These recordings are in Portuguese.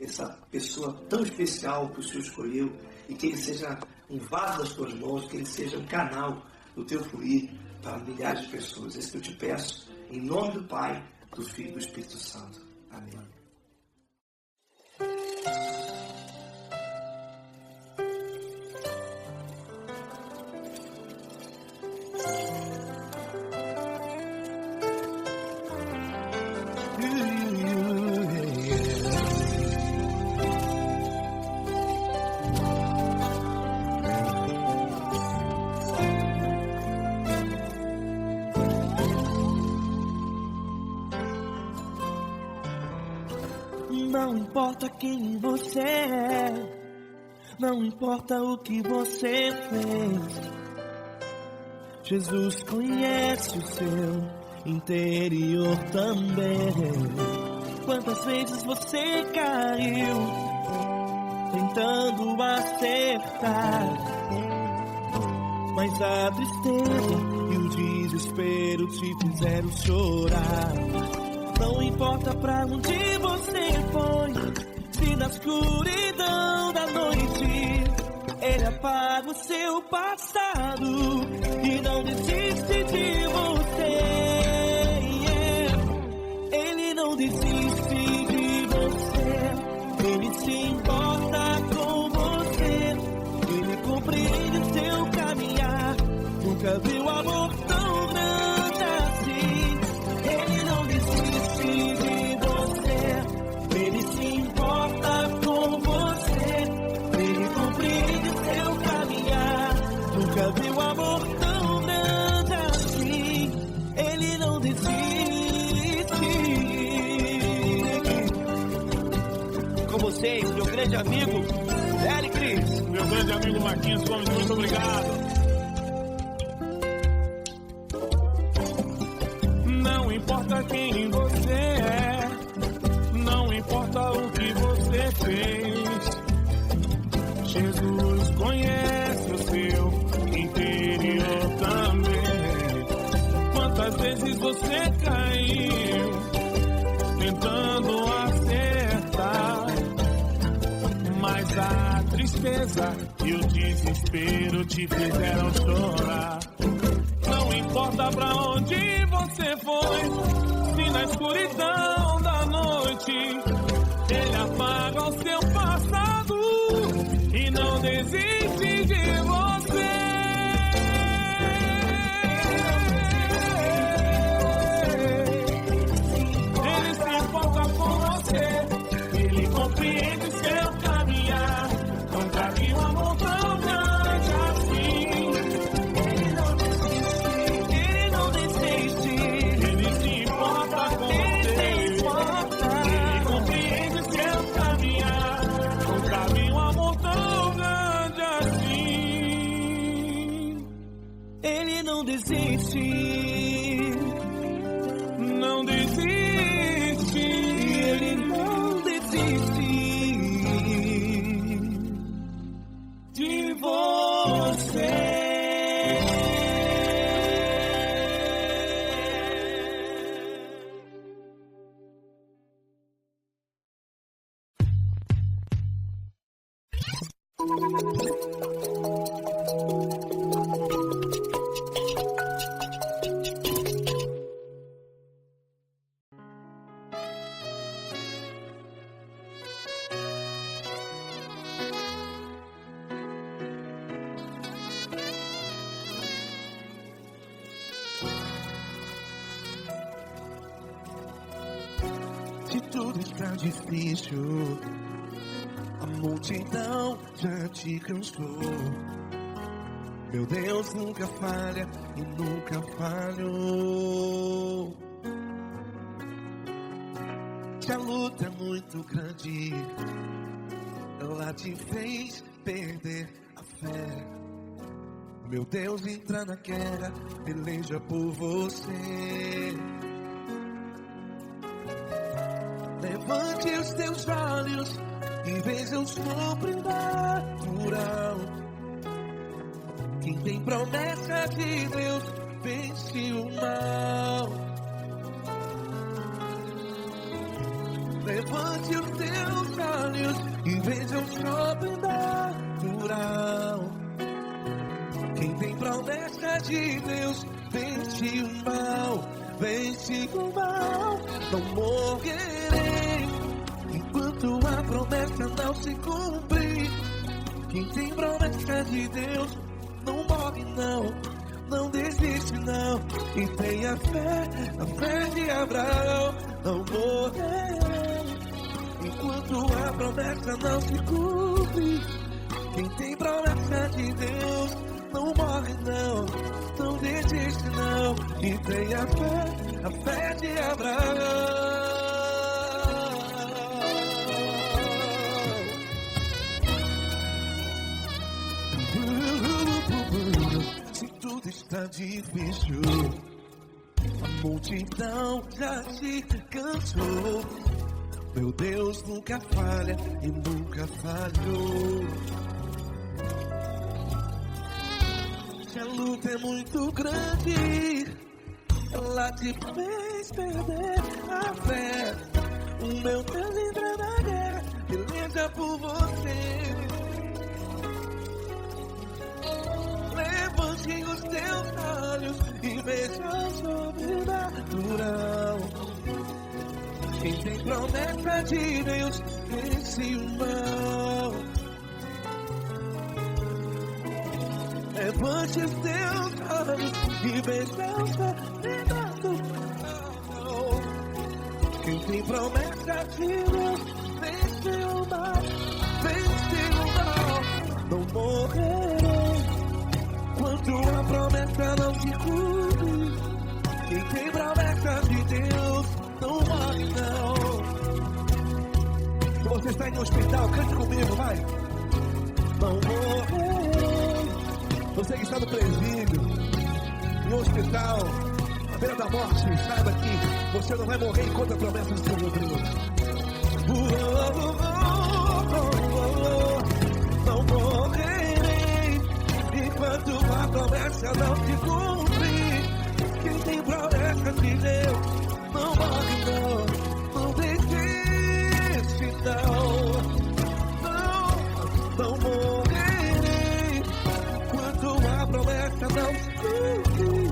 essa pessoa tão especial que o Senhor escolheu, e que ele seja um vaso das tuas mãos, que ele seja um canal do teu fluir para milhares de pessoas. É isso que eu te peço, em nome do Pai, do Filho e do Espírito Santo. Amém. Não importa quem você é, não importa o que você fez, Jesus conhece o seu interior também. Quantas vezes você caiu tentando acertar, mas a tristeza e o desespero te fizeram chorar. Não importa pra onde você foi, se na escuridão da noite Ele apaga o seu passado e não desiste de você. Ele não desiste de você, Ele se importa com você, Ele compreende seu caminhar. Nunca viu amor tão grande assim. Ele não desiste de você, Ele se importa com você, Ele compreende seu caminhar. Nunca viu amor tão grande assim. Ele não desiste. Com vocês, meu grande amigo Eli Cris. Meu grande amigo Marquinhos Gomes, muito obrigado. Não importa quem você é, não importa o que você fez, Jesus conhece o seu interior também. Quantas vezes você caiu tentando acertar, mas a tristeza e o desespero te fizeram chorar. Não importa pra onde você foi, se na escuridão da noite Ele apaga o seu passado e não desiste de você. Ele se importa com você, Ele compreende seu caminhar. Nunca vi um amor tão grande assim. Ele se importa com você, Ele compreende seu caminhar. Nunca vi um amor tão grande assim. Ele não desiste, não desiste, Ele não desiste de você. Se tudo está difícil, a multidão já te cansou. Meu Deus nunca falha e nunca falhou. Se a luta é muito grande, ela te fez perder a fé. Meu Deus entra na guerra, peleja por você. Levante os teus olhos e veja o sobrenatural. Quem tem promessa de Deus vence o mal. Levante os teus olhos e veja o sobrenatural. Quem tem promessa de Deus vence o mal, vence o mal. Não morrerei enquanto a promessa não se cumprir. Quem tem promessa de Deus não morre não, não desiste não. E tenha fé, a fé de Abraão. Não morrerei enquanto a promessa não se cumpre. Quem tem promessa de Deus não morre não, não desiste não. E tenha fé, a fé de Abraão. Se tudo está difícil, a multidão já se cansou. Meu Deus nunca falha e nunca falhou. Se a luta é muito grande, ela te fez perder a fé. O meu Deus entra na guerra, peleja por você. Levante os teus olhos e veja o sobrenatural. Quem tem promessa de Deus vence o mal. Levante os teus olhos e veja o sobrenatural. Quem tem promessa de Deus vence o mal, vence o mal. Não morrerei quando a promessa não se cumpre. Quem tem promessa de Deus não morre não. Se você está em um hospital, cante comigo, vai. Não morrerei. Você que está no presídio, em um hospital, à beira da morte, saiba que você não vai morrer enquanto a promessa não se cumprir. Não morrerei enquanto a promessa não se cumprir. Quem tem promessa de Deus não morre não, não desiste não. Não morrerei enquanto a promessa não se cumprir.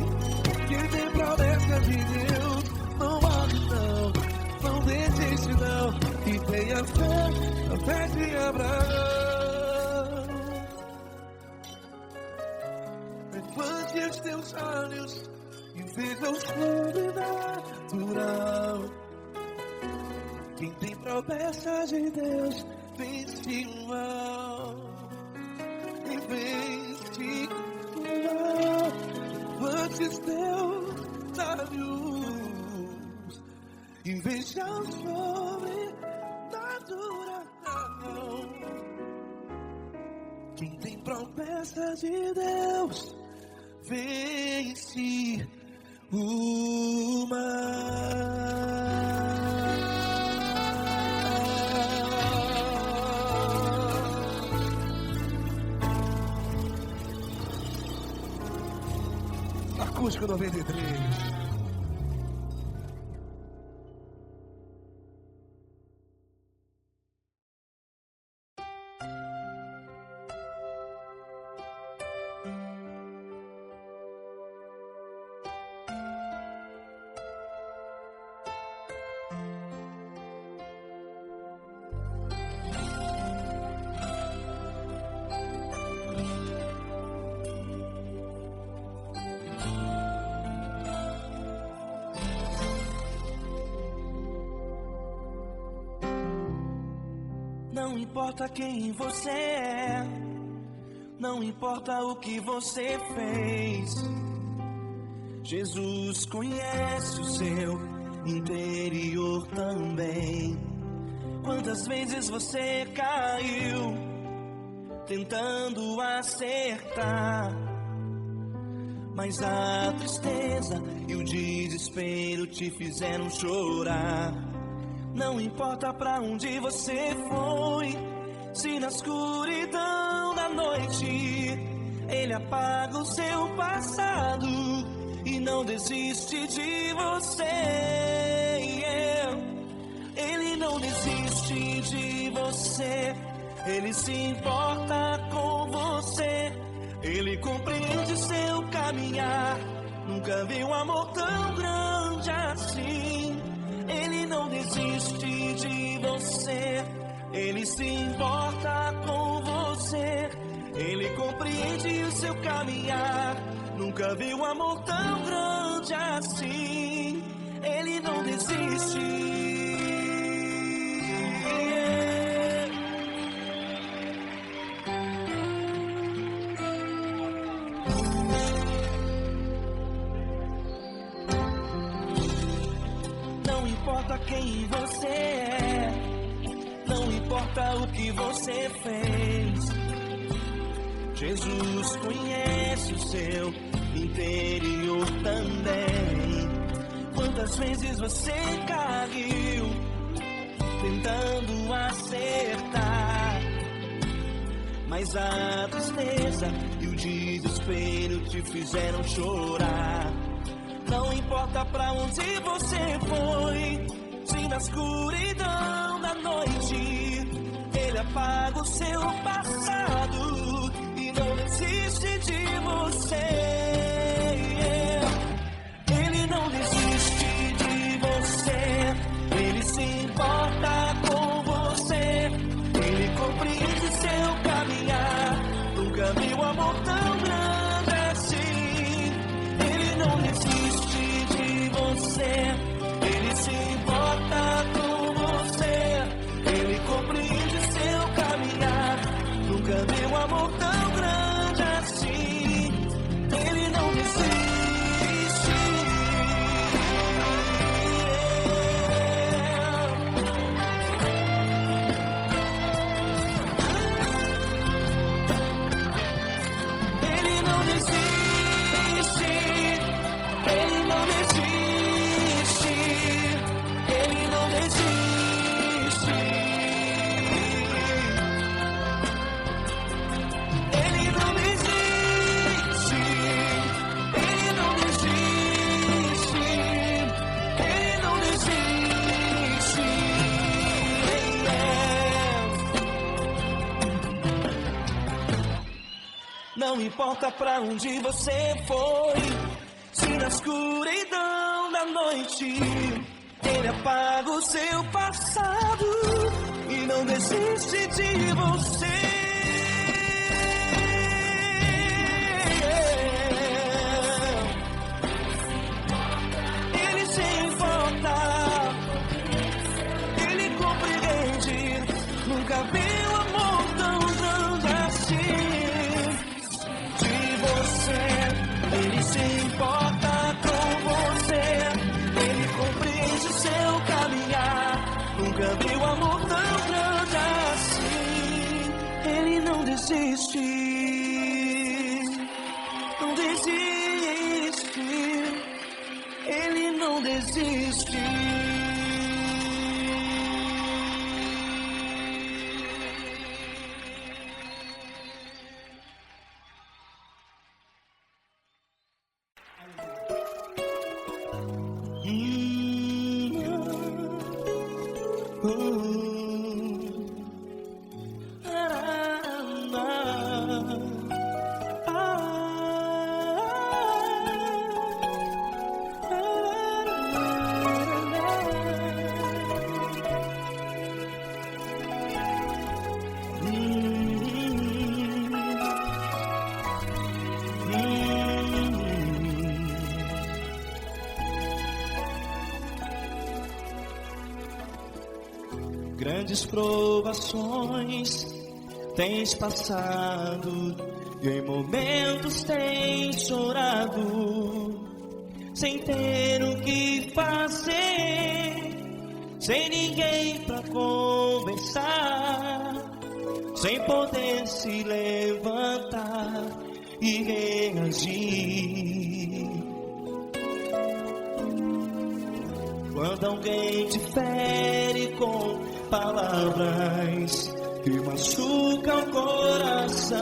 Quem tem promessa de Deus não morre não, não desiste não. E tenha fé, a fé de Abraão. Levante os teus olhos e veja o sobrenatural. Quem tem promessa de Deus vence o mal, e vence o mal. Levante os teus olhos e veja o sobrenatural. Quem tem promessa de Deus vence o mal. Acústico 93. Não importa quem você é, não importa o que você fez, Jesus conhece o seu interior também. Quantas vezes você caiu tentando acertar, mas a tristeza e o desespero te fizeram chorar. Não importa pra onde você foi, se na escuridão da noite Ele apaga o seu passado e não desiste de você. Ele não desiste desiste de você. Ele se importa com você. Ele compreende seu caminhar. Nunca vi um amor tão grande assim. Ele não desiste de você. Ele se importa com você. Ele compreende o seu caminhar. Nunca vi um amor tão grande assim. Ele não desiste. Não importa quem você é, não importa o que você fez, Jesus conhece o seu interior também. Quantas vezes você caiu tentando acertar, mas a tristeza e o desespero te fizeram chorar. Não importa pra onde você foi, se na escuridão da noite Ele apaga o seu passado e não desiste de você. Ele não desiste de você. Ele se importa com você. Ele compreende seu caminhar. Nunca vi um amor tão grande assim. Ele não desiste de você. Ele se importa com você. Ele compreende seu caminhar. Nunca vi um amor tão grande assim. Ele não desiste. Ele não desiste. Ele não desiste. Ele não desiste. Ele não desiste. Ele não desiste. Ele não desiste. Não importa pra onde você foi, se na escuridão da noite Ele apaga o seu passado e não desiste de você. Ele se importa, Ele compreende. Nunca vi um amor tão grande assim. De você, Ele se importa com você. Ele compreende seu caminhar. Nunca vi um amor tão grande assim. Ele não desiste. Não desiste. Ele não desiste. Grandes provações tens passado e em momentos tens chorado, sem ter o que fazer, sem ninguém pra conversar, sem poder se levantar e reagir. Quando alguém te fere com palavras que machucam o coração,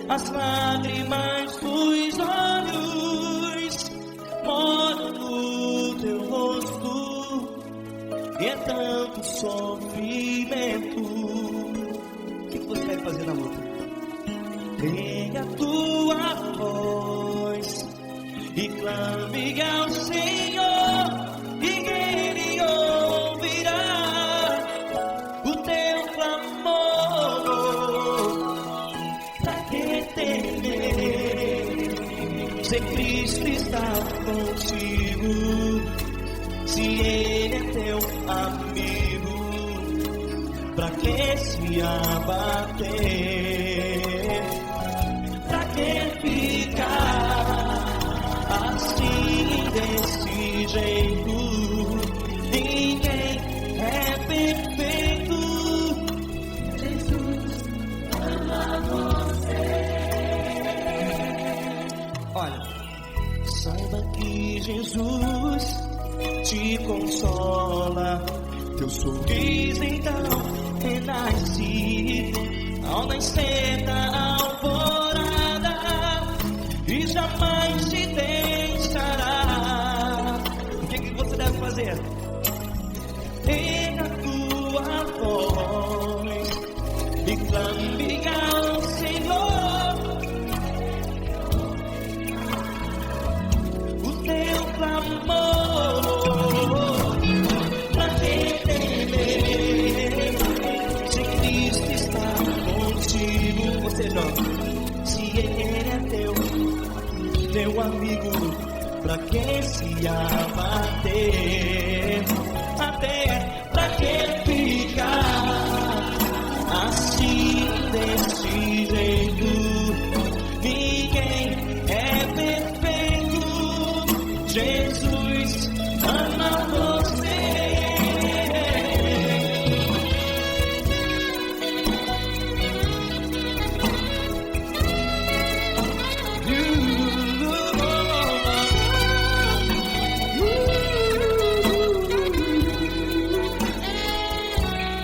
as lágrimas dos olhos molham no teu rosto, e é tanto e clame ao Senhor, e Ele ouvirá o teu clamor. Pra que temer, se Cristo está contigo, se Ele é teu amigo? Pra que se abater? Pra que ficar assim desse jeito? Ninguém é perfeito. Jesus ama você. Olha, saiba que Jesus te consola. Teu sorriso então renasce ao nascer da alvorada e jamais te deixará. O que você deve fazer? Erga a tua voz e clame ao Senhor. O teu clamor. Pra que temer, se Cristo está contigo? Você não. Se Ele é teu amigo, pra que se abater? Até pra que ficar assim desse jeito? Ninguém é perfeito. Jesus ama você.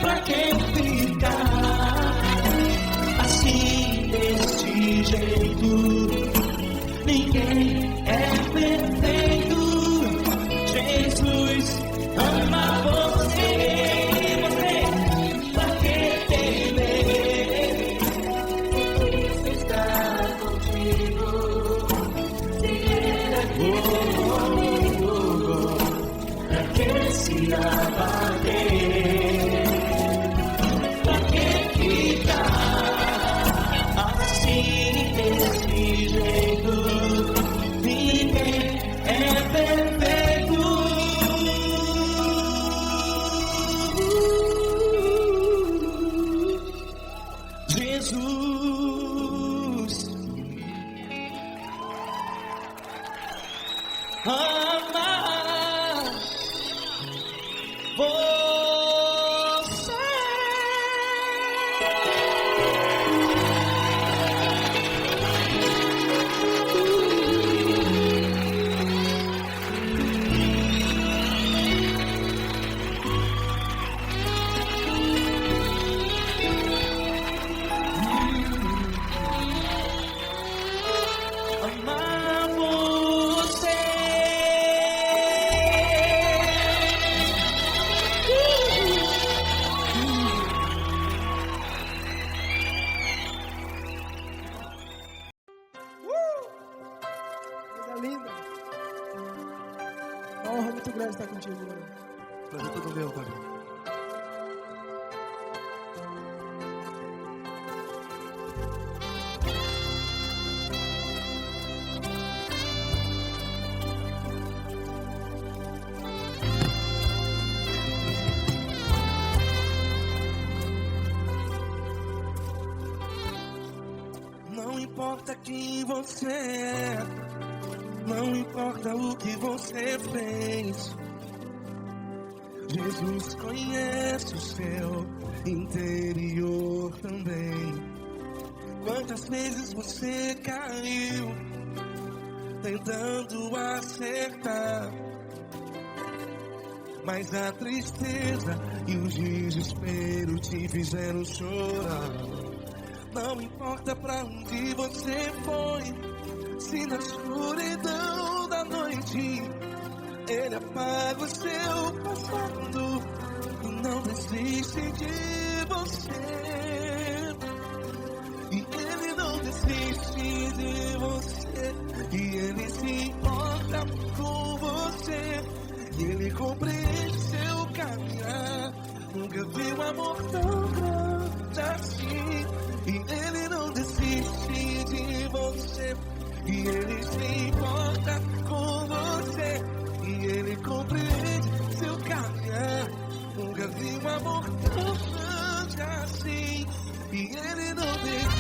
Pra que ficar assim desse jeito? Ninguém é perfeito. Jesus ama você. Pra que temer? Cristo está contigo. Se Ele é teu amigo, pra que se abater? Pra que ficar assim desse jeito? Ninguém é perfeito. Jesus ama você. Amar você. Coisa linda. Uma honra muito grande estar contigo, Lord. Prazer todo meu, Pai. Não importa quem você é, não importa o que você fez, Jesus conhece o seu interior também. Quantas vezes você caiu tentando acertar, mas a tristeza e o desespero te fizeram chorar. Não importa pra onde você foi, se na escuridão da noite Ele apaga o seu passado e não desiste de você. E Ele não desiste de você, e Ele se importa amor tão grande assim. E Ele não desiste de você. E Ele se importa com você. E Ele compreende seu caminhar. Nunca vi um amor tão grande assim. E Ele não desiste.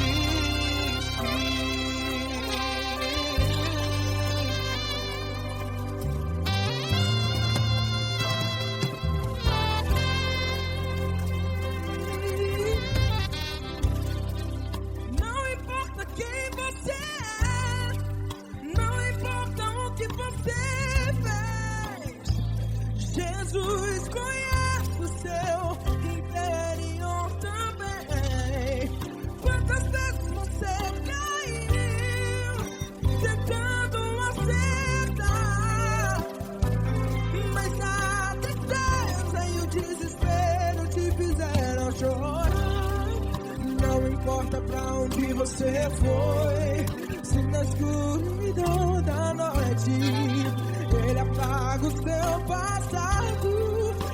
Jesus conhece o seu interior também. Quantas vezes você caiu tentando acertar, mas a tristeza e o desespero te fizeram chorar. Não importa pra onde você foi, se na escuridão da noite Ele apaga o seu passado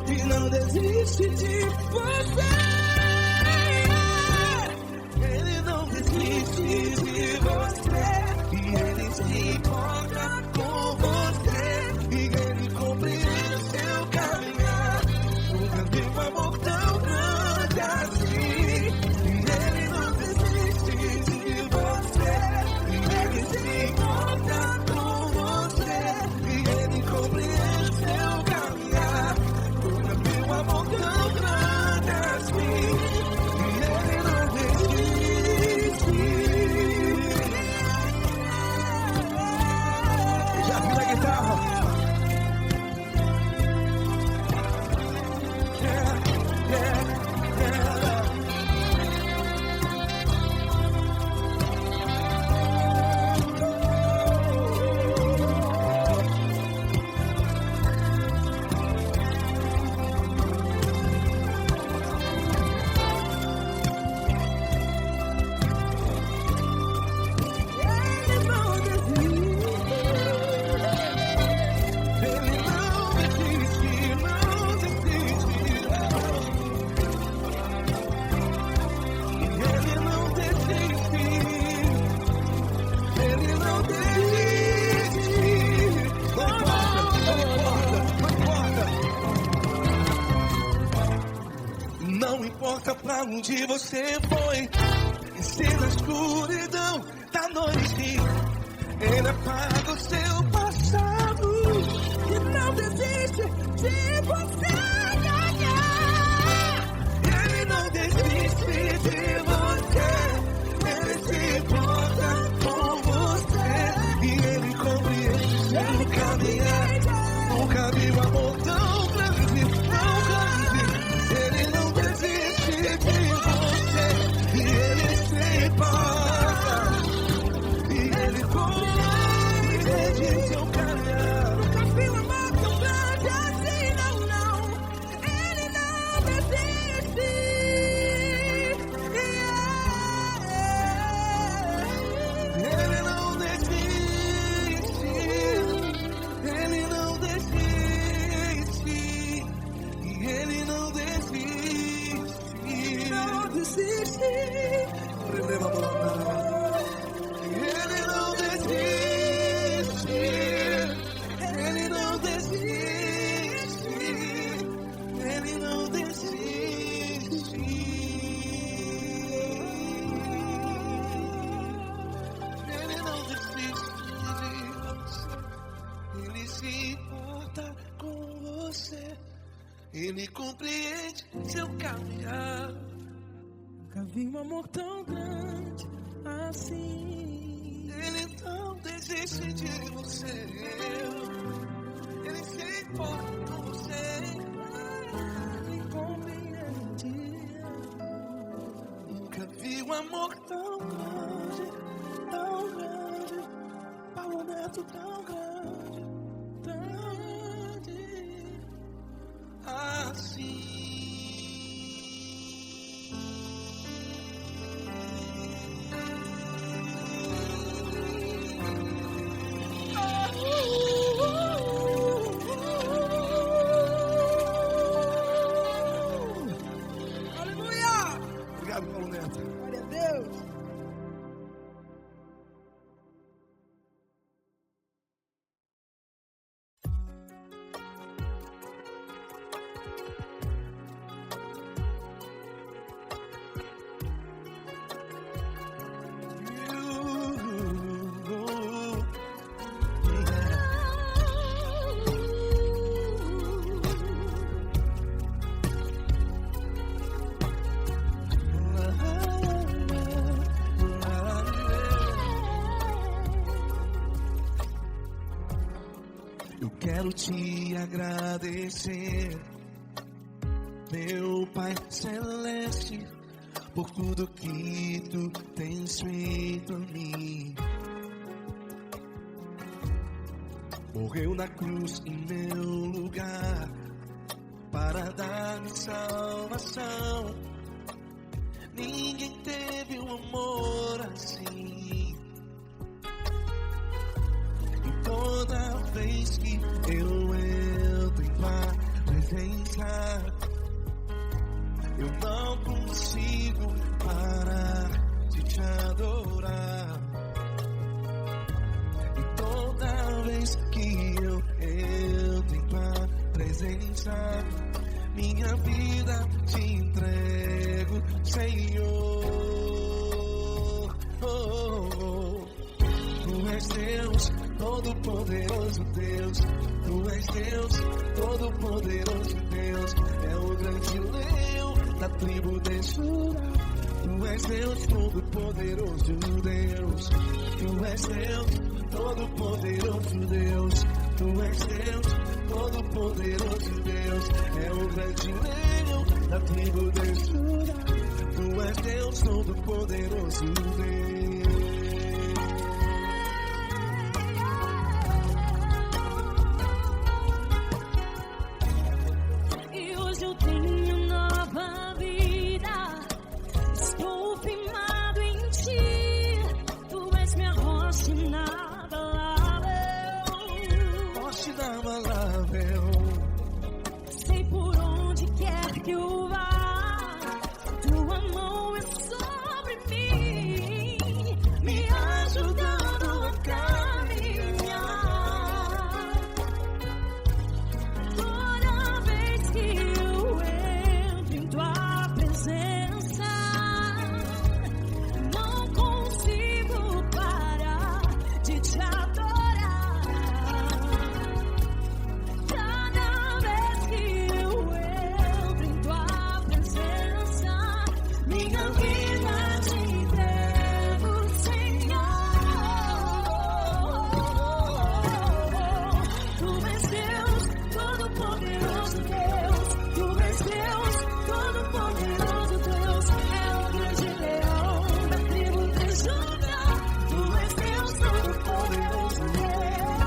e não desiste de você. Ele não desiste de você. E Ele se importa com você. E Ele compreende seu caminhar. Nunca vi um amor tão grande assim. E Ele não desiste de você. E Ele se importa com você. Compreende seu caminhar. Nunca vi um amor tão grande assim. E Ele não desiste. Já vi na guitarra. Não importa pra onde você foi, se na escuridão da noite Ele apaga o seu passado E não desiste de você. Ele não desiste de você. Ele se importa com você. E Ele compreende seu caminhar. Nunca vi um amor tão grande, tão grande. Ele não desiste de você. E Ele se importa. E Ele compreende seu caminhar. Nunca vi um amor tão grande assim, não, não. Ele não desiste. Ele não desiste. Ele não desiste. E Ele não desiste. Não desiste. Ele não desiste. Ele não desiste. Ele não desiste. Ele não desiste de você. Ele se importa com você. Ele compreende seu caminhar. Nunca vi um amor tão grande assim. Ele não desiste de você. Ele se importa com você. Ele compreende. Nunca vi um amor tão grande, tão grande. Paulo Neto tão grande, tão grande assim. Eu quero te agradecer, meu Pai Celeste, por tudo que tu tens feito a mim. Morreu na cruz em meu lugar para dar-me salvação. Ninguém teve um amor assim. E toda vez que eu entro em tua presença, eu não consigo parar de te adorar. E toda vez que eu entro em tua presença, minha vida te entrego, Senhor. Tu és Deus, Todo-Poderoso Deus. Tu és Deus, Todo-Poderoso Deus. É o grande leão da tribo de Judá. Tu és Deus, Todo-Poderoso Deus. Tu és Deus, Todo-Poderoso Deus. Tu és Deus, Todo-Poderoso Deus. É o grande leão da tribo de Judá. Tu és Deus, Todo-Poderoso Deus. E hoje eu tenho nova vida. Estou firmado em ti. Tu és minha rocha inabalável. Rocha inabalável. Sei por onde quer que eu vá, tua mão é sobre mim, me ajudando a caminhar. Toda vez que eu entro em tua presença, não consigo parar de te adorar. Cada vez que eu entro em tua presença, minha vida te entrego, Senhor. Tu és Deus, Todo-Poderoso Deus. Tu és Deus, Todo-Poderoso Deus. É o grande leão da tribo de Judá. Tu és Deus, Todo-Poderoso Deus.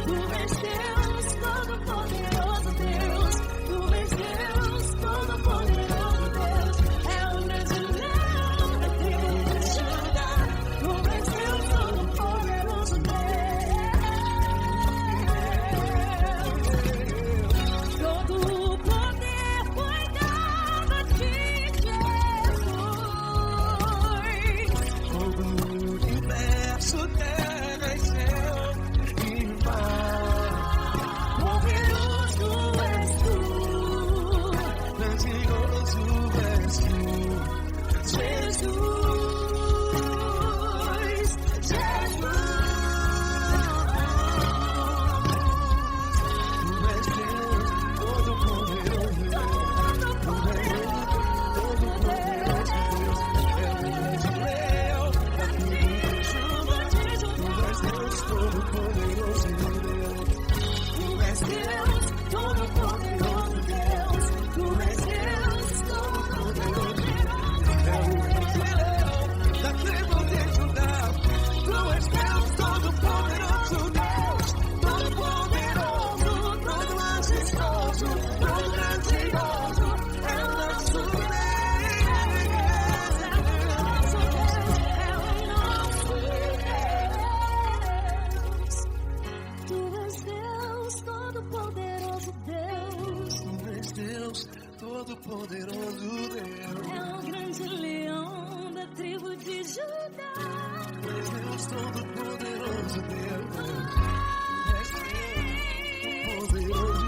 Tu és Deus, Todo-Poderoso Deus. Tu és Deus, Todo-Poderoso Deus. É o grande leão da tribo de Judá. Tu és Deus, Todo-Poderoso Deus. Todo o poder foi dado a ti, Jesus. Todo o universo, terra e céu e mar. Poderoso és tu, Grandioso és tu, Jesus. tu és Deus, Todo-Poderoso Deus. Tu és Todo-Poderoso Deus. É o grande leão da tribo de Judá. Tu és Deus, Todo-Poderoso Deus. Tu és Deus, Todo-Poderoso Deus. Tu és Deus, Todo-Poderoso Deus. É o grande leão da tribo de Judá. Tu és Deus, Todo-Poderoso Deus. Todo-Poderoso, todo majestoso, todo grandioso. É o nosso Deus. Tu és Deus, Todo-Poderoso Deus. Tu és Deus, Todo-Poderoso Deus. É o grande leão da tribo de Judá. Tu és Deus, Todo-Poderoso Deus. Tu és Deus, Todo-Poderoso.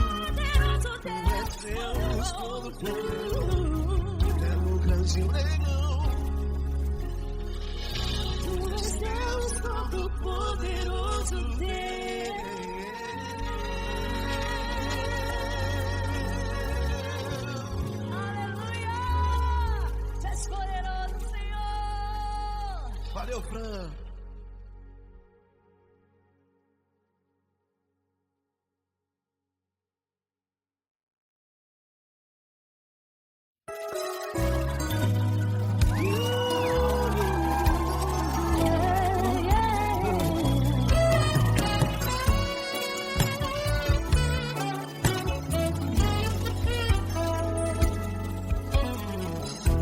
Tu és Deus, Todo-Poderoso. É o grande leão. Tu és Deus, Todo-Poderoso Deus. Aleluia! Tu és poderoso, Senhor. Valeu, Fran.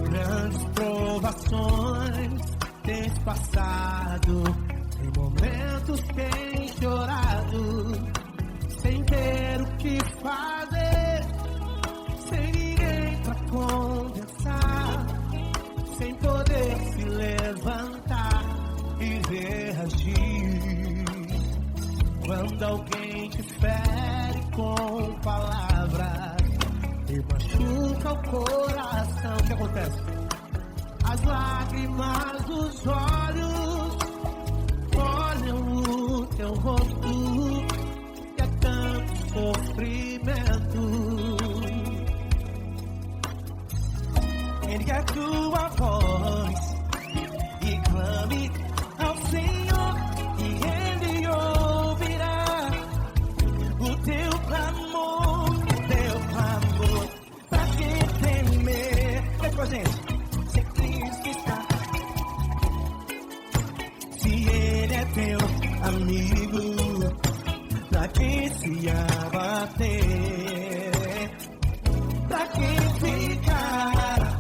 Grandes provações tens passado, em momentos tens chorado, sem ter o que fazer, sem ninguém pra conversar, sem poder se levantar e reagir. Quando alguém te fere com palavras e machuca o coração, o que acontece? As lágrimas dos olhos molham o teu rosto, e é tanto sofrimento. Ergue a tua voz e clame ao Senhor, e Ele ouvirá o teu clamor, pra que temer? Vem com a gente. Se Cristo está, se Ele é teu amigo, pra que se abater? Pra que ficar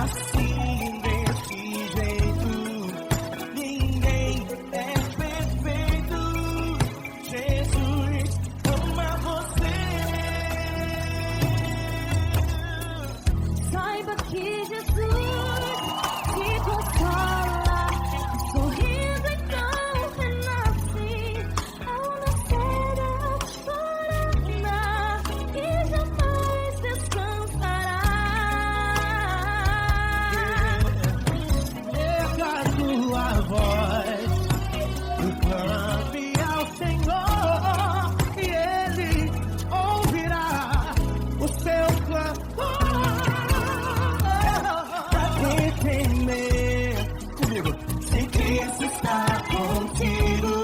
assim desse jeito? Ninguém é perfeito. Jesus ama você. Saiba que Jesus te consola, sorrindo então renasce ao nascer da corona e jamais descansará. Erga a tua voz e clame ao Senhor, e Ele ouvirá o seu clamor. Pra que temer? Comigo. Se Cristo está contigo,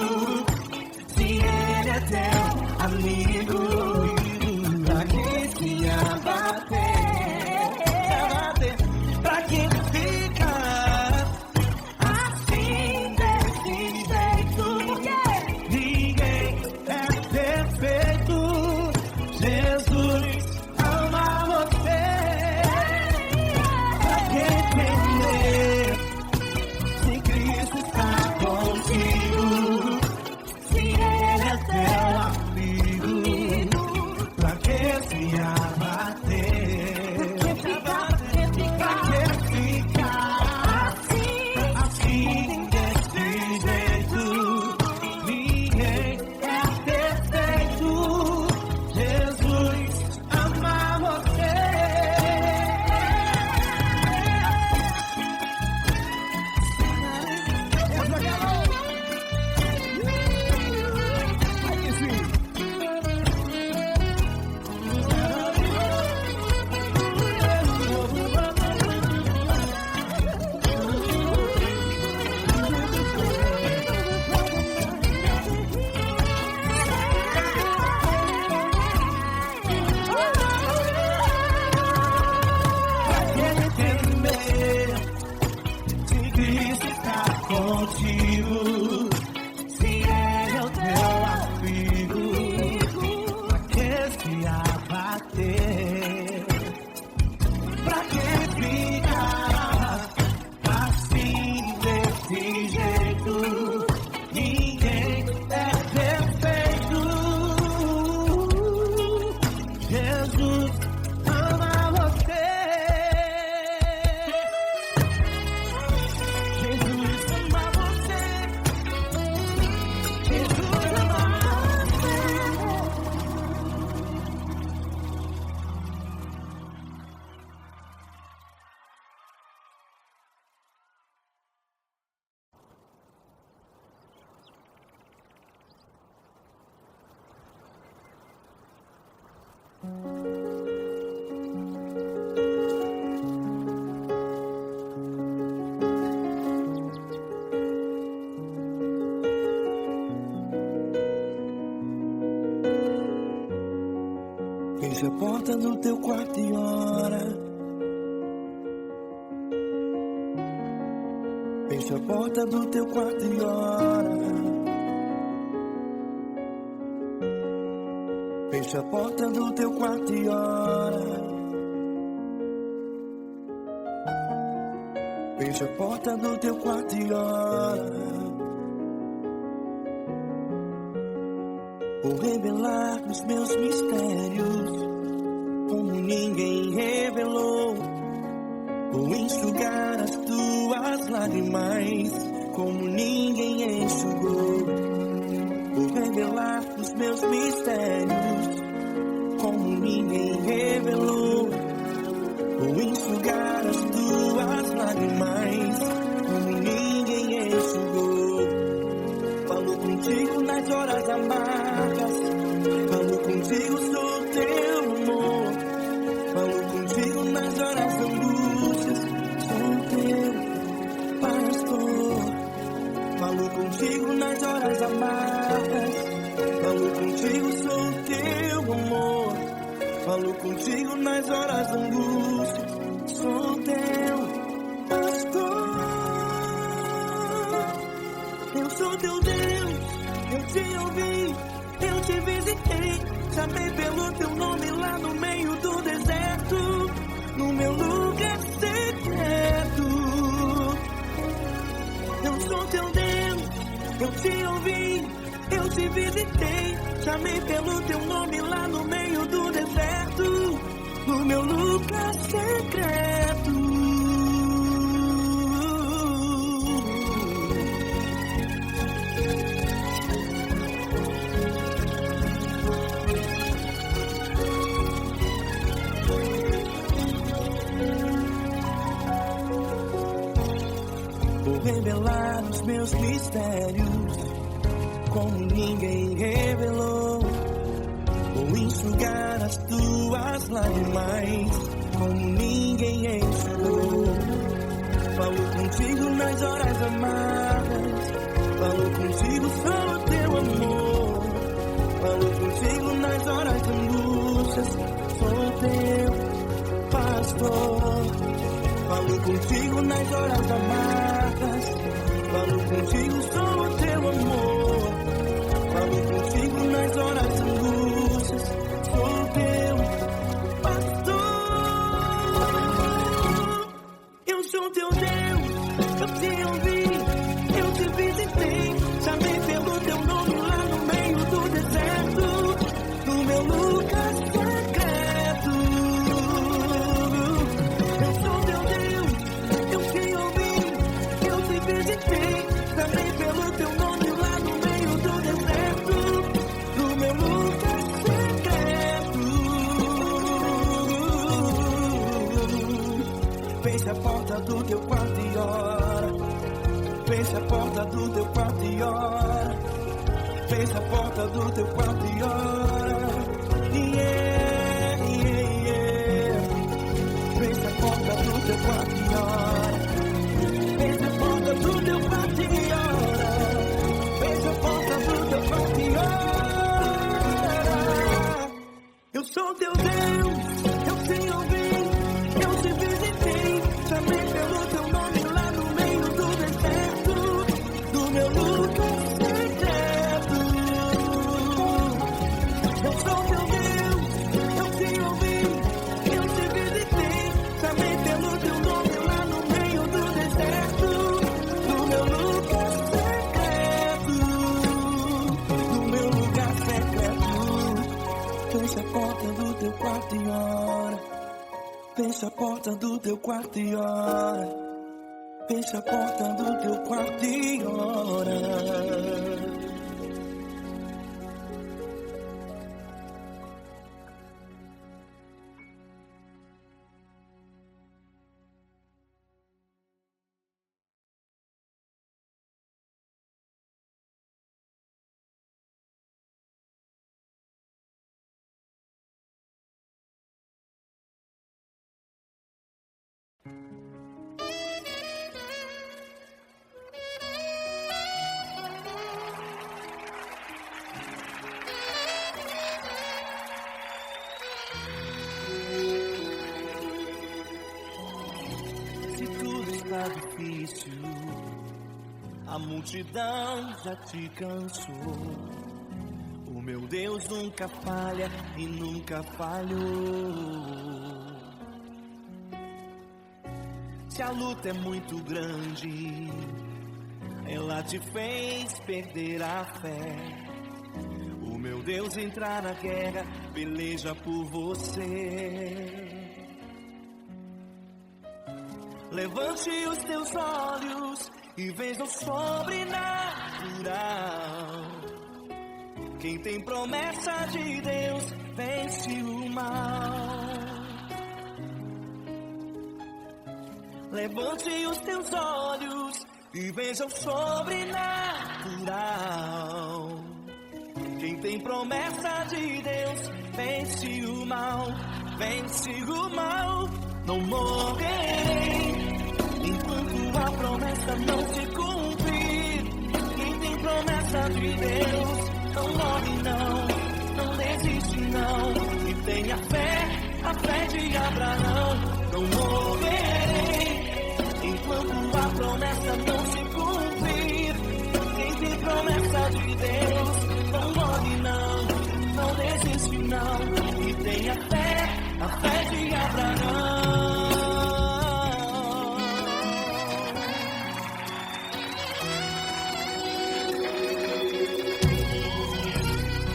se Ele é teu amigo, pra que se abater? Pra que ficar assim desse jeito? Ninguém é perfeito. Jesus ama você. Pra que temer? Se Cristo está contigo, se Ele é teu amigo, pra que se abater? Pra que ficar assim desse jeito? Ninguém é perfeito. Jesus ama você. Se Cristo está contigo, se Ele é o teu amigo, pra que se abater? Pra que ficar assim desse jeito? Ninguém é perfeito. Jesus ama você. Jesus ama você. Jesus ama você. Feche a porta do teu quarto e ora. Fecha a porta do teu quarto e ora. Fecha a porta do teu quarto e ora. Fecha a porta do teu quarto e ora. Vou revelar os meus mistérios como ninguém revelou. Vou enxugar as tuas lágrimas como ninguém enxugou. Vou revelar os meus mistérios como ninguém revelou. Vou enxugar as tuas lágrimas como ninguém enxugou. Falo contigo nas horas amargas, falo contigo, sou teu amor. Falo contigo nas horas angústias, sou teu pastor. Falo contigo nas horas amargas, falo contigo, sou teu amor. Falo contigo nas horas angústias, sou teu pastor. Eu sou teu Deus, eu te ouvi, eu te visitei. Chamei pelo teu nome lá no meio do deserto, no meu lugar secreto. Eu sou teu Deus, eu te ouvi, eu te visitei. Chamei pelo teu nome lá no meio do deserto, no meu lugar secreto. Vou revelar os meus mistérios como ninguém revelou. Vou enxugar as tuas lágrimas como ninguém enxugou. Falo contigo nas horas amargas, falo contigo, sou teu amor. Falo contigo nas horas angústias, sou teu pastor. Falo contigo nas horas amargas, falo contigo, sou teu amor. Falo contigo nas horas angústias, sou teu pastor. Eu sou teu Deus, eu te ouvi, eu te visitei. Chamei pelo teu nome lá no meio do deserto, no meu lugar secreto. Eu sou teu Deus, eu te ouvi, eu te visitei. Chamei pelo teu nome lá no meio do deserto, no meu lugar secreto. Fecha a porta do teu quarto e ora. Fecha a porta do teu quarto e ora. Fecha a porta do teu quarto e ora. Yeah, yeah, yeah. Fecha a porta do teu quarto e ora. Fecha a porta do teu quarto e ora. Fecha a porta do teu quarto e ora. Eu sou teu Deus, eu te ouvi, eu te visitei. Chamei pelo teu nome lá no meio do deserto, do meu lugar secreto. Eu sou teu Deus, eu te ouvi, eu te visitei. Chamei pelo teu nome lá no meio do deserto, do meu lugar secreto, do meu lugar secreto. Fecha a porta do teu quarto e ora. Fecha a porta do teu quarto e ora. Fecha a porta do teu quarto e ora. A multidão já te cansou. O meu Deus nunca falha e nunca falhou. Se a luta é muito grande, ela te fez perder a fé. O meu Deus entrar na guerra, peleja por você. Levante os teus olhos e veja o sobrenatural. Quem tem promessa de Deus vence o mal. Levante os teus olhos e veja o sobrenatural. Quem tem promessa de Deus vence o mal, vence o mal. Não morrerei enquanto a promessa não se cumprir. Quem tem promessa de Deus não morre não, não desiste não. E tenha fé, a fé de Abraão. Não morrerei enquanto a promessa não se cumprir. Quem tem promessa de Deus não morre não, não desiste não. E tenha fé, a fé de Abraão.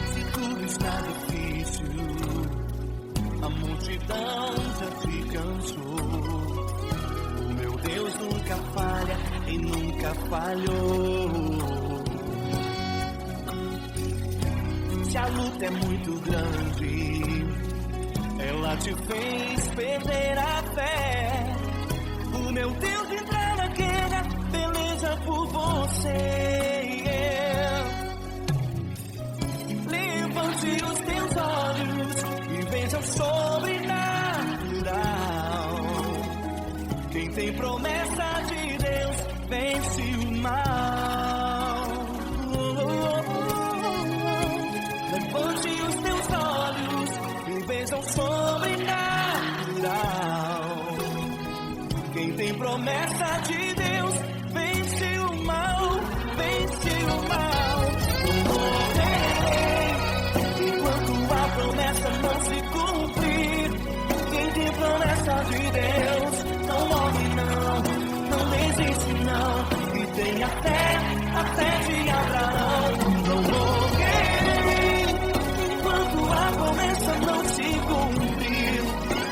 Se tudo está difícil, a multidão já te cansou. O meu Deus nunca falha e nunca falhou. Se a luta é muito grande, ela te fez perder a fé. O meu Deus entrar na guerra, peleja por você. Levante os teus olhos e veja o sobrenatural. Quem tem promessa de Deus vence o mal. Levante os teus olhos e veja o sobrenatural. Quem tem promessa de Deus vence o mal, vence o mal. Não morrerei enquanto a promessa não se cumprir. Quem tem promessa de Deus não morre não, não desiste não. E tenha fé, a fé de Abraão. Não morrerei enquanto a promessa não se cumprir.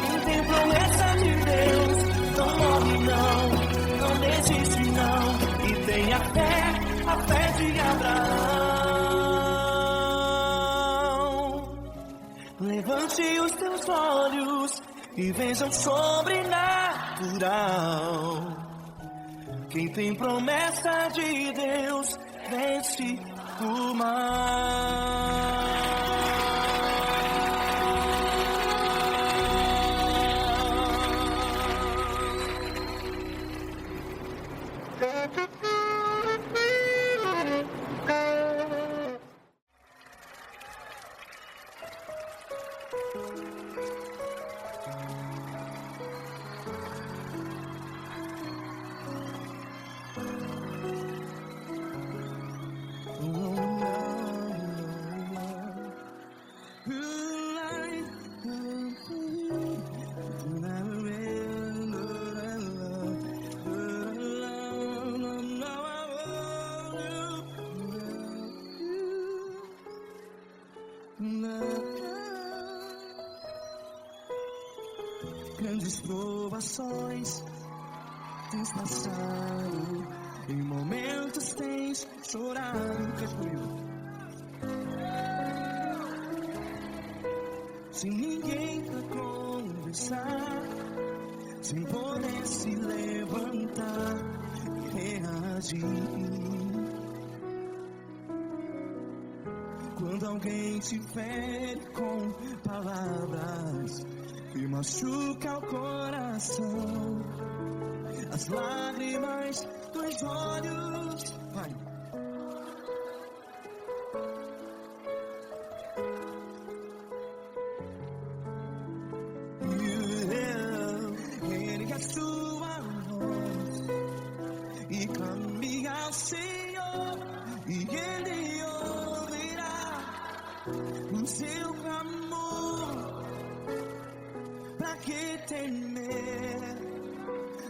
Quem tem promessa de Deus não morre não, não desiste não. E tenha fé, a fé de Abraão. Levante os teus olhos e veja o sobrenatural. Quem tem promessa de Deus vence o mal. Grandes provações tens passado, em momentos tens chorado. Sem ninguém pra conversar, sem poder se levantar e reagir. Quando alguém te fere com palavras que machuca o coração, as lágrimas dos olhos, vai. Ergue a sua voz e clame ao Senhor. seu clamor. Pra que temer?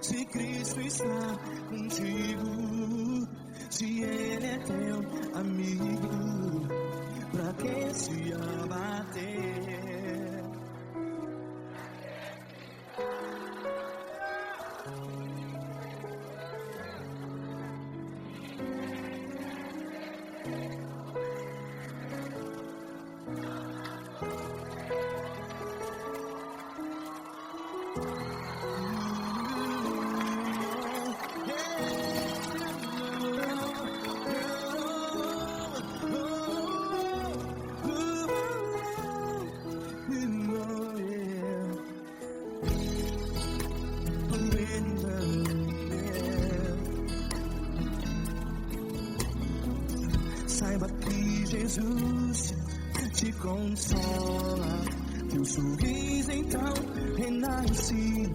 Se Cristo está contigo, se Ele é teu amigo, pra que se abater? Saiba que Jesus te consola, teu sorriso então renasce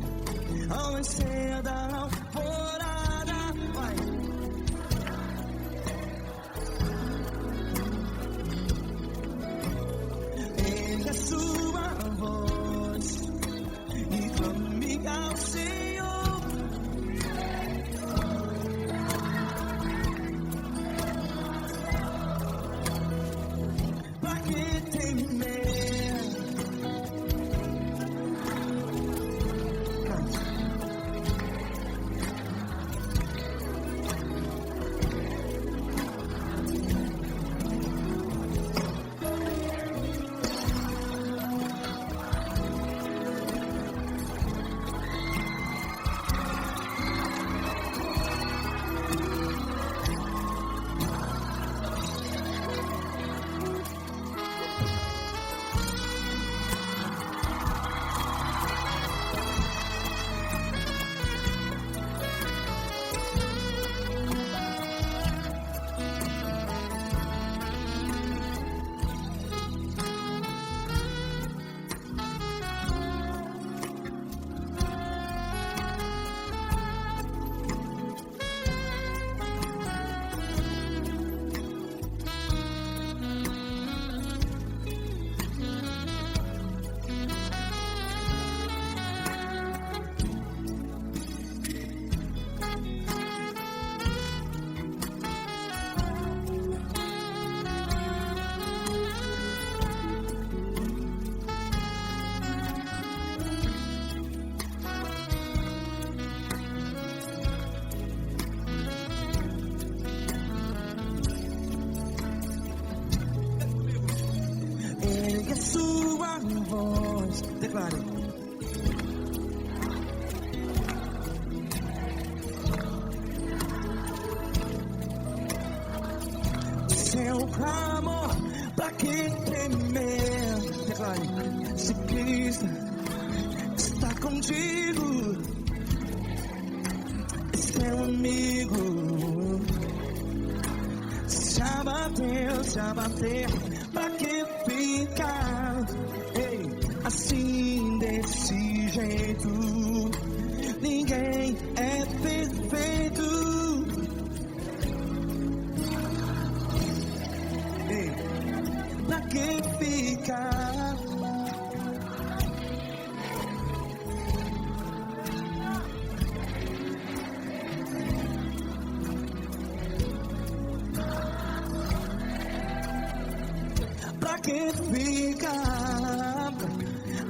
ao nascer da alvorada. Vai. Ele é sua voz e clame ao Senhor. Pra que temer? Ergue a sua voz, declare. Seu clamor, pra que temer? Declare. Se Cristo está contigo, seu amigo, se abater, pra que ficar assim desse jeito? Ninguém é perfeito. Pra que ficar? Pra que ficar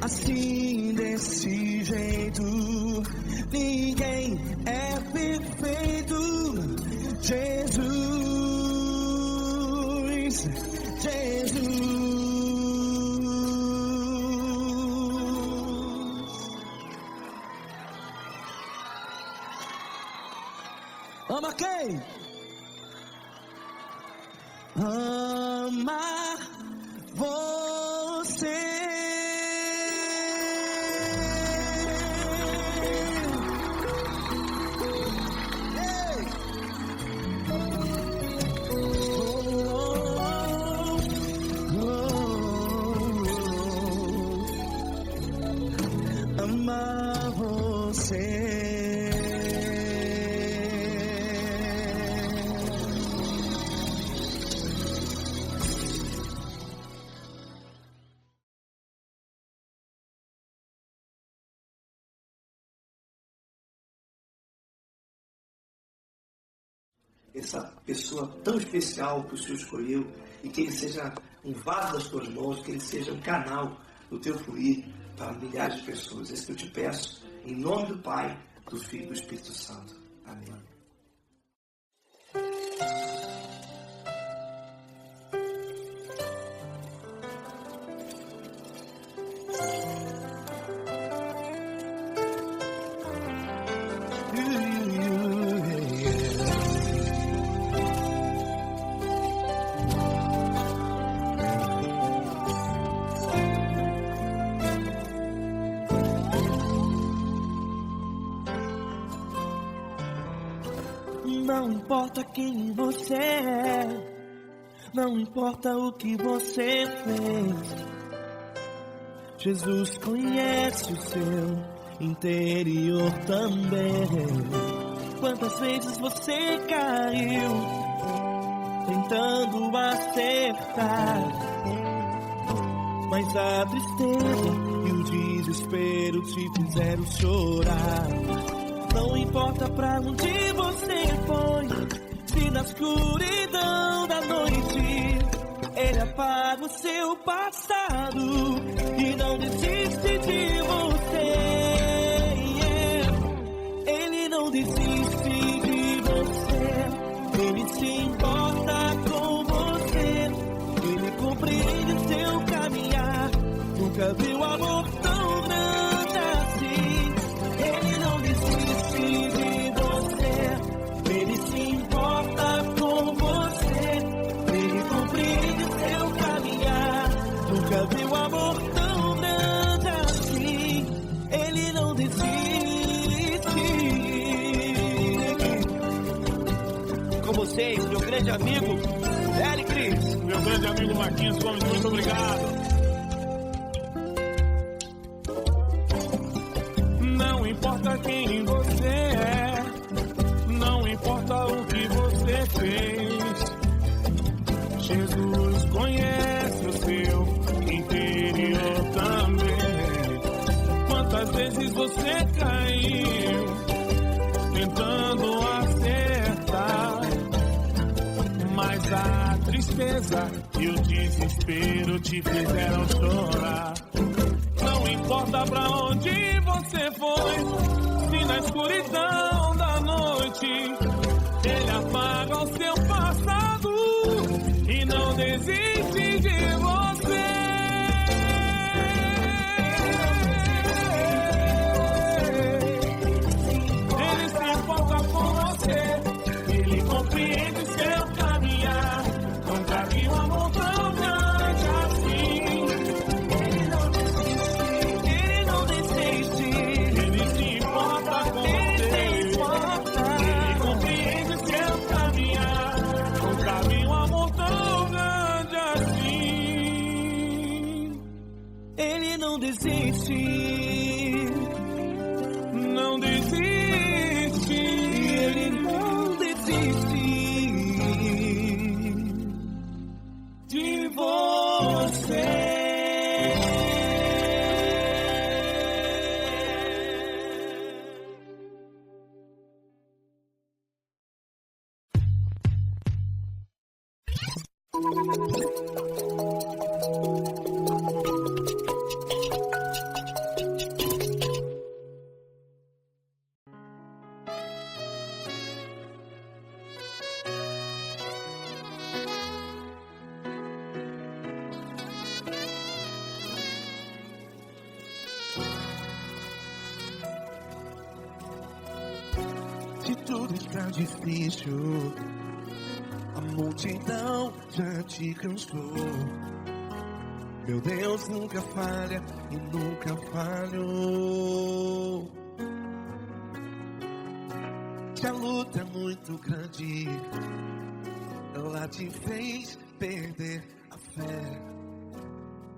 assim desse jeito? Ninguém é perfeito. Jesus. Ama quem? Ama você. Ama você. essa pessoa tão especial que o Senhor escolheu e que ele seja um vaso das tuas mãos, que ele seja um canal do teu fluir para milhares de pessoas. É isso que eu te peço, em nome do Pai, do Filho e do Espírito Santo. Amém. Não importa quem você é, não importa o que você fez, Jesus conhece o seu interior também. Quantas vezes você caiu tentando acertar, mas a tristeza e o desespero te fizeram chorar. Não importa pra onde você foi, se na escuridão da noite Ele apaga o seu passado e não desiste de você. Ele não desiste de você, Ele se importa com você, Ele compreende o seu caminhar. Nunca viu amor tão grande assim. Ele não desiste de você, Ele se importa com você, Ele compreende o seu caminhar. Nunca viu amor tão grande assim. Ele não desiste. Com vocês, meu grande amigo Eli Cris. Meu grande amigo Marquinhos Gomes, muito obrigado. Não importa quem você é, não importa o que você fez, Jesus conhece o seu interior também. Quantas vezes você caiu tentando acertar, mas a tristeza e o desespero te fizeram chorar. Não importa pra onde você foi, se na escuridão da noite Ele apaga o seu passado e não desiste de você. Ele se importa com você, Ele compreende o seu caminhar. Nunca vi um amor tão grande assim. Ele não desiste, Não desiste. Ele não desiste de você. Se tudo está difícil, a multidão já te cansou. Meu Deus nunca falha e nunca falhou. Se a luta é muito grande, ela te fez perder a fé.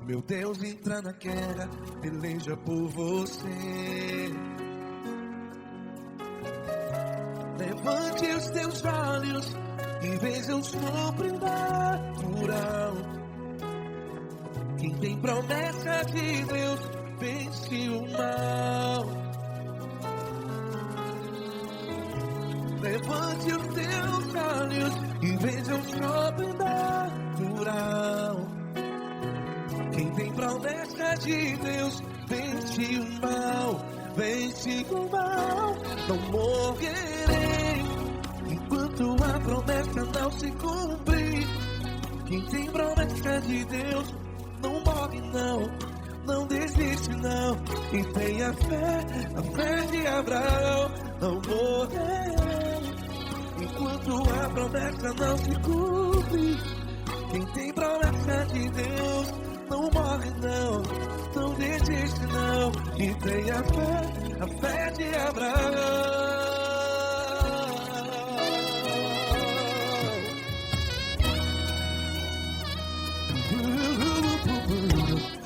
Meu Deus entra na guerra, peleja por você. Levante os teus olhos e veja o sobrenatural. Quem tem promessa de Deus vence o mal. Levante os teus olhos e veja o sobrenatural. Quem tem promessa de Deus vence o mal, vence o mal. Não morrerei enquanto a promessa não se cumprir. Quem tem promessa de Deus não morre não, não desiste não. E tem a fé de Abraão. Não morrerei enquanto a promessa não se cumpre. Quem tem promessa de Deus não morre não, não desiste não. E tem a fé de Abraão.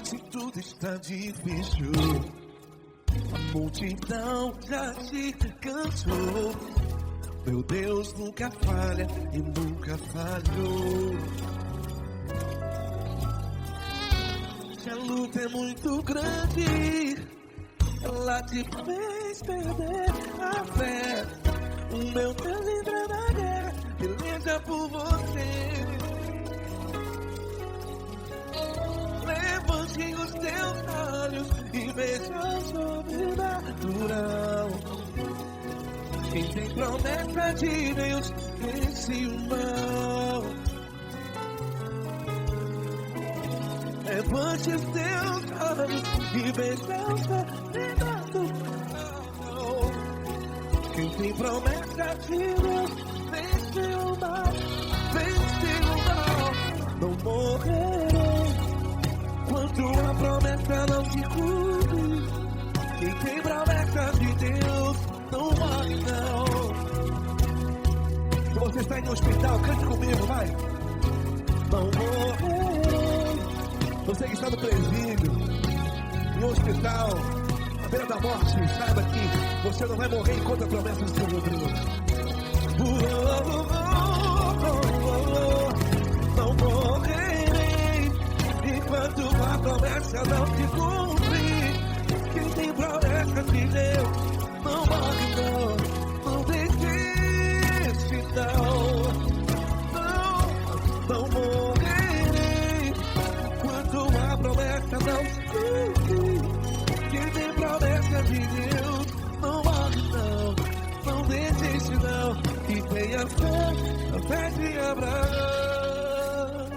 Se tudo está difícil, a multidão já se cansou. Meu Deus nunca falha e nunca falhou. Se a luta é muito grande, ela te fez perder a fé. O meu Deus entra na guerra, peleja por você. Levante os teus olhos e veja o sobrenatural. Quem tem promessa de Deus vence o mal. Levante os teus olhos e veja o sobrenatural. Quem tem promessa de Deus vence o mal, vence o mal. Não morrerei quando a promessa não se cumpre. Quem tem promessa de Deus não morre não. Se você está em um hospital, cante comigo, vai. Não morrerei. Você que está no presídio, em um hospital, à beira da morte, saiba que você não vai morrer enquanto a promessa se cumprir. Não morrerei enquanto a promessa não se cumprir. Quem tem promessa de Deus não morre não, não desiste não. Não morrerei enquanto a promessa não se cumprir. Quem tem promessa de Deus não morre não, não desiste não. E tem a fé de Abraão.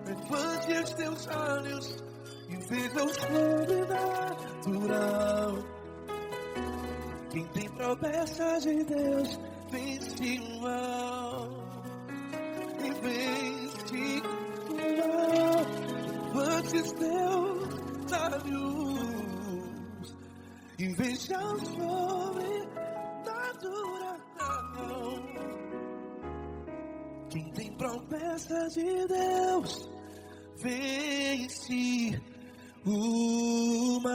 Levante os teus olhos e veja o sobrenatural. Quem tem promessa de Deus vence o mal, e vence o mal. Levante os teus olhos e veja o sobrenatural. Quem tem promessa de Deus vence o mal.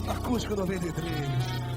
Acústico 93.